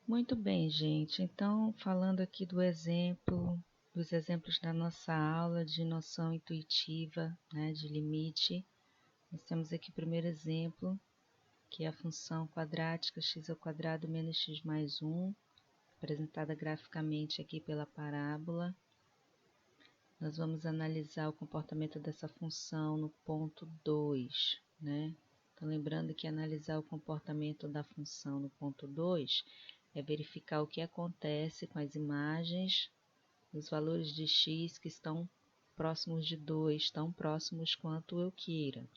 Muito bem, gente. Então, falando aqui dos exemplos da nossa aula de noção intuitiva, né, de limite, nós temos aqui o primeiro exemplo, que é a função quadrática x² menos x mais 1, apresentada graficamente aqui pela parábola. Nós vamos analisar o comportamento dessa função no ponto 2, né? Então, lembrando que analisar o comportamento da função no ponto 2 é verificar o que acontece com as imagens dos valores de x que estão próximos de 2, tão próximos quanto eu queira.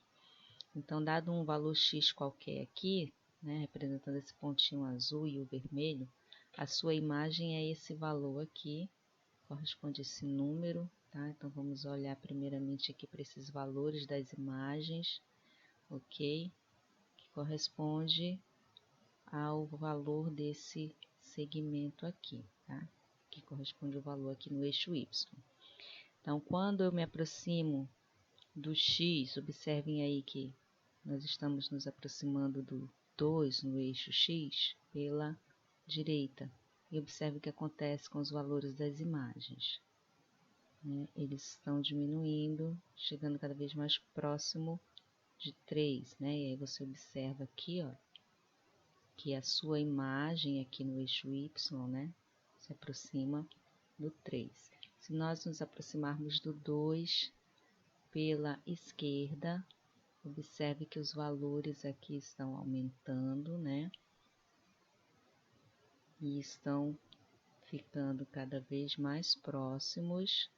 Então, dado um valor x qualquer aqui, né, representando esse pontinho azul e o vermelho, a sua imagem é esse valor aqui, corresponde a esse número, tá? Então, vamos olhar primeiramente aqui para esses valores das imagens, ok? Que corresponde ao valor desse segmento aqui, tá? Que corresponde ao valor aqui no eixo y. Então, quando eu me aproximo do x, observem aí que nós estamos nos aproximando do 2 no eixo x pela direita. E observe o que acontece com os valores das imagens, né? Eles estão diminuindo, chegando cada vez mais próximo de 3, né? E aí você observa aqui, ó, que a sua imagem aqui no eixo y, né, se aproxima do 3. Se nós nos aproximarmos do 2 pela esquerda, observe que os valores aqui estão aumentando, né, e estão ficando cada vez mais próximos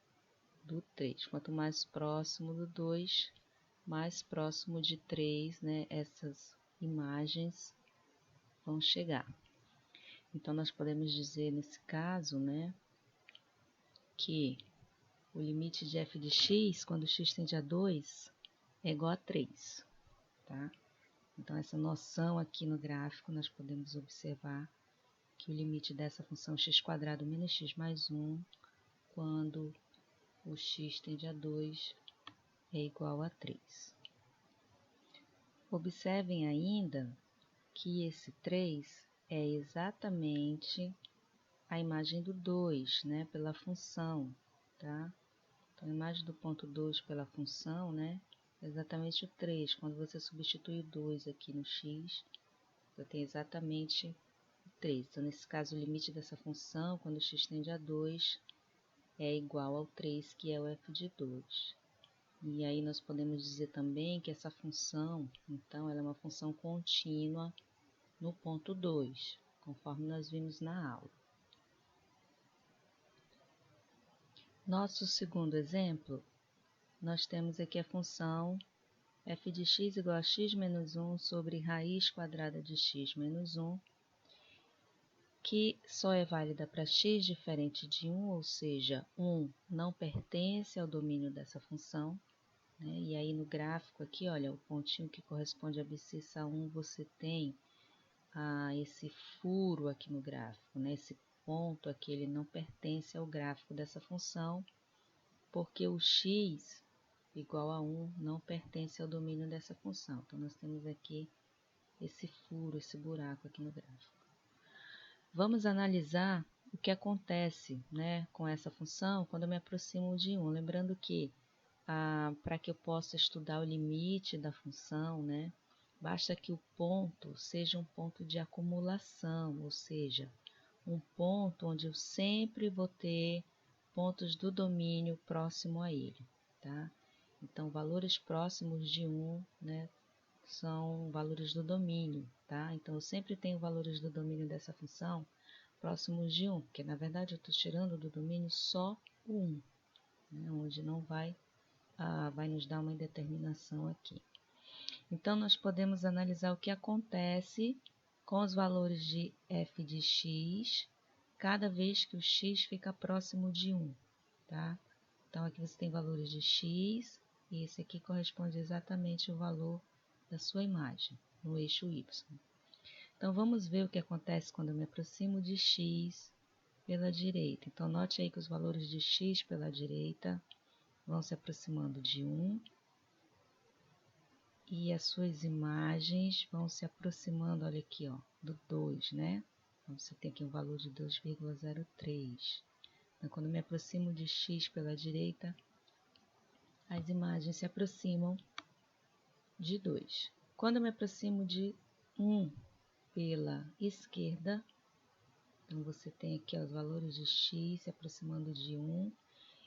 do 3. Quanto mais próximo do 2, mais próximo de 3, né, essas imagens vão chegar. Então, nós podemos dizer nesse caso, né, que o limite de f de x, quando x tende a 2, é igual a 3, tá? Então, essa noção aqui no gráfico, nós podemos observar que o limite dessa função x² menos x mais 1, quando o x tende a 2, é igual a 3. Observem ainda que esse 3 é exatamente a imagem do 2, né, pela função, tá? Então, a imagem do ponto 2 pela função, né, é exatamente o 3. Quando você substitui o 2 aqui no x, você tem exatamente o 3. Então, nesse caso, o limite dessa função, quando x tende a 2, é igual ao 3, que é o f de 2. E aí nós podemos dizer também que essa função, então, ela é uma função contínua no ponto 2, conforme nós vimos na aula. Nosso segundo exemplo, nós temos aqui a função f de x igual a x menos 1 sobre raiz quadrada de x menos 1, que só é válida para x diferente de 1, ou seja, 1 não pertence ao domínio dessa função, né? E aí no gráfico aqui, olha, o pontinho que corresponde a abscissa 1, você tem esse furo aqui no gráfico, né? Esse ponto aqui, ele não pertence ao gráfico dessa função, porque o x igual a 1 não pertence ao domínio dessa função. Então, nós temos aqui esse furo, esse buraco aqui no gráfico. Vamos analisar o que acontece, né, com essa função quando eu me aproximo de 1. Lembrando que, para que eu possa estudar o limite da função, né, basta que o ponto seja um ponto de acumulação, ou seja, um ponto onde eu sempre vou ter pontos do domínio próximo a ele, tá? Então, valores próximos de 1, né, são valores do domínio, tá? Então, eu sempre tenho valores do domínio dessa função próximos de 1, porque na verdade eu estou tirando do domínio só o 1, né, onde não vai nos dar uma indeterminação aqui. Então, nós podemos analisar o que acontece com os valores de f de x cada vez que o x fica próximo de 1, tá? Então, aqui você tem valores de x, e esse aqui corresponde exatamente ao valor da sua imagem, no eixo y. Então, vamos ver o que acontece quando eu me aproximo de x pela direita. Então, note aí que os valores de x pela direita vão se aproximando de 1, e as suas imagens vão se aproximando, olha aqui, ó, do 2, né? Então, você tem aqui um valor de 2,03. Então, quando eu me aproximo de x pela direita, as imagens se aproximam de 2. Quando eu me aproximo de 1 pela esquerda, então você tem aqui os valores de x se aproximando de 1.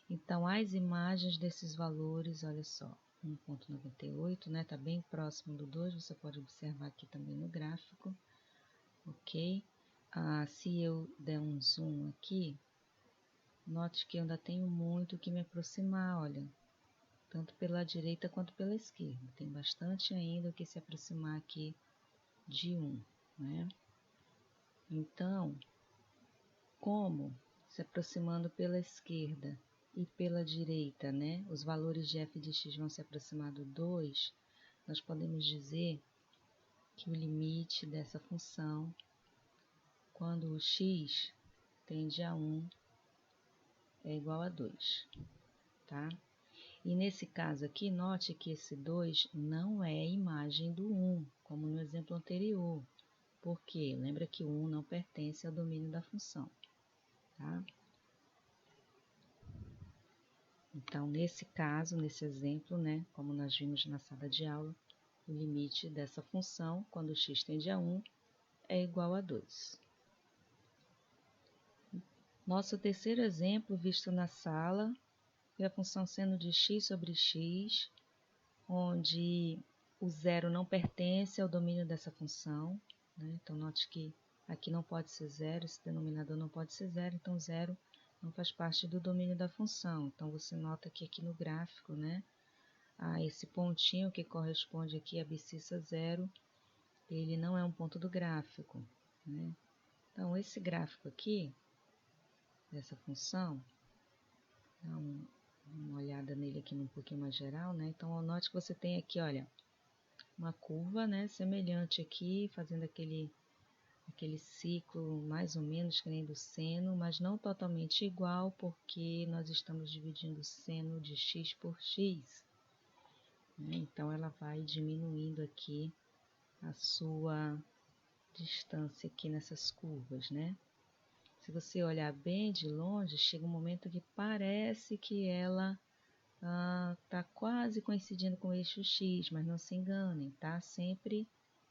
Então, as imagens desses valores, olha só, 1,98, né? Está bem próximo do 2, você pode observar aqui também no gráfico, ok? Se eu der um zoom aqui, note que eu ainda tenho muito que me aproximar, olha, tanto pela direita quanto pela esquerda. Tem bastante ainda o que se aproximar aqui de 1, né? Então, como se aproximando pela esquerda e pela direita, né, os valores de f de x vão se aproximar do 2, nós podemos dizer que o limite dessa função, quando o x tende a 1, é igual a 2, tá? E nesse caso aqui, note que esse 2 não é a imagem do 1, como no exemplo anterior. Por quê? Lembra que o 1 não pertence ao domínio da função, tá? Então, nesse caso, nesse exemplo, né, como nós vimos na sala de aula, o limite dessa função, quando x tende a 1, é igual a 2. Nosso terceiro exemplo visto na sala é a função seno de x sobre x, onde o zero não pertence ao domínio dessa função, né? Então, note que aqui não pode ser zero, esse denominador não pode ser zero, então zero não faz parte do domínio da função. Então, você nota que aqui no gráfico, né, esse pontinho que corresponde aqui à abscissa zero, ele não é um ponto do gráfico, né? Então, esse gráfico aqui, dessa função, dá uma olhada nele aqui um pouquinho mais geral, né? Então, note que você tem aqui, olha, uma curva, né, semelhante aqui, fazendo aquele ciclo mais ou menos que nem do seno, mas não totalmente igual, porque nós estamos dividindo o seno de x por x, né? Então, ela vai diminuindo aqui a sua distância aqui nessas curvas, né? Se você olhar bem de longe, chega um momento que parece que ela está quase coincidindo com o eixo X, mas não se enganem, tá? Sempre,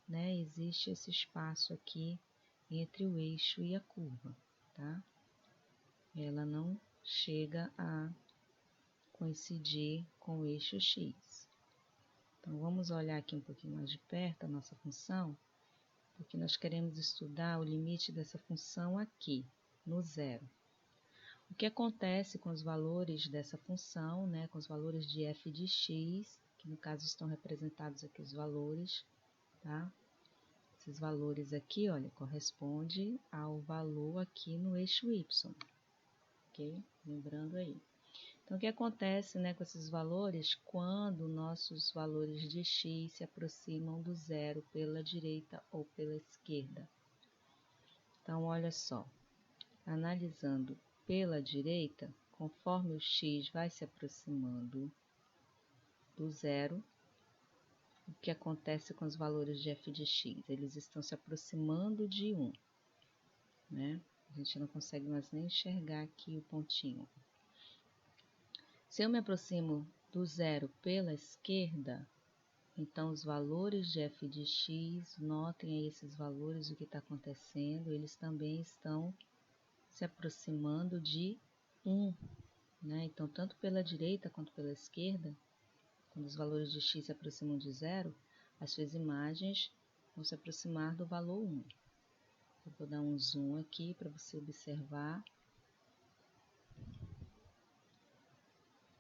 né, existe esse espaço aqui entre o eixo e a curva, tá? Ela não chega a coincidir com o eixo X. Então, vamos olhar aqui um pouquinho mais de perto a nossa função, porque nós queremos estudar o limite dessa função aqui, no zero. O que acontece com os valores dessa função, né, com os valores de f de x, que no caso estão representados aqui os valores, tá? Esses valores aqui, olha, corresponde ao valor aqui no eixo y, ok? Lembrando aí. Então, o que acontece, né, com esses valores quando nossos valores de x se aproximam do zero pela direita ou pela esquerda? Então, olha só, analisando pela direita, conforme o x vai se aproximando do zero, o que acontece com os valores de f de x? Eles estão se aproximando de 1, né? A gente não consegue mais nem enxergar aqui o pontinho. Se eu me aproximo do zero pela esquerda, então os valores de f de x, notem aí esses valores, o que está acontecendo, eles também estão se aproximando de 1, né? Então, tanto pela direita quanto pela esquerda, quando os valores de x se aproximam de zero, as suas imagens vão se aproximar do valor 1. Eu vou dar um zoom aqui para você observar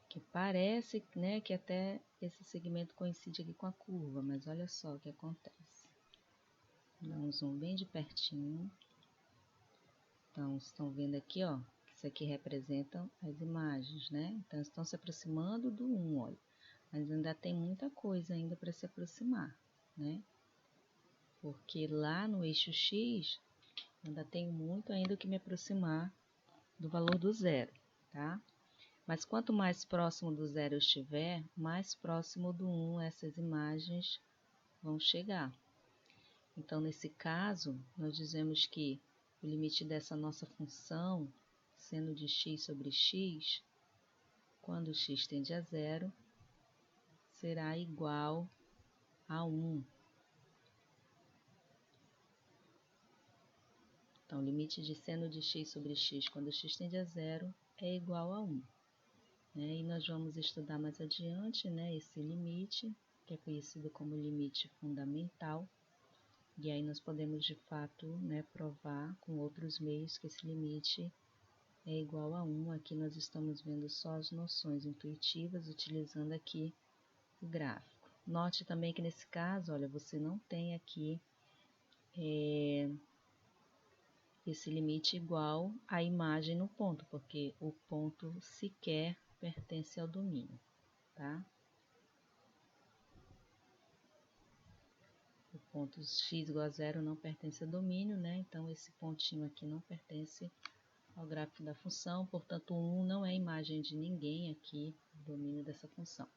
que parece, né, que até esse segmento coincide aqui com a curva, mas olha só o que acontece. Vou dar um zoom bem de pertinho. Então, estão vendo aqui, ó, que isso aqui representam as imagens, né? Então, estão se aproximando do 1, olha. Mas ainda tem muita coisa ainda para se aproximar, né? Porque lá no eixo X, ainda tenho muito ainda que me aproximar do valor do zero, tá? Mas quanto mais próximo do zero eu estiver, mais próximo do 1 essas imagens vão chegar. Então, nesse caso, nós dizemos que o limite dessa nossa função, seno de x sobre x, quando x tende a zero, será igual a 1. Então, o limite de seno de x sobre x quando x tende a zero é igual a 1. E nós vamos estudar mais adiante, esse limite, que é conhecido como limite fundamental. E aí nós podemos, de fato, provar com outros meios que esse limite é igual a 1. Aqui nós estamos vendo só as noções intuitivas, utilizando aqui o gráfico. Note também que nesse caso, olha, você não tem aqui esse limite igual à imagem no ponto, porque o ponto sequer pertence ao domínio, tá? O ponto x igual a zero não pertence ao domínio, Então, esse pontinho aqui não pertence ao gráfico da função, portanto, o 1 não é imagem de ninguém aqui, no domínio dessa função.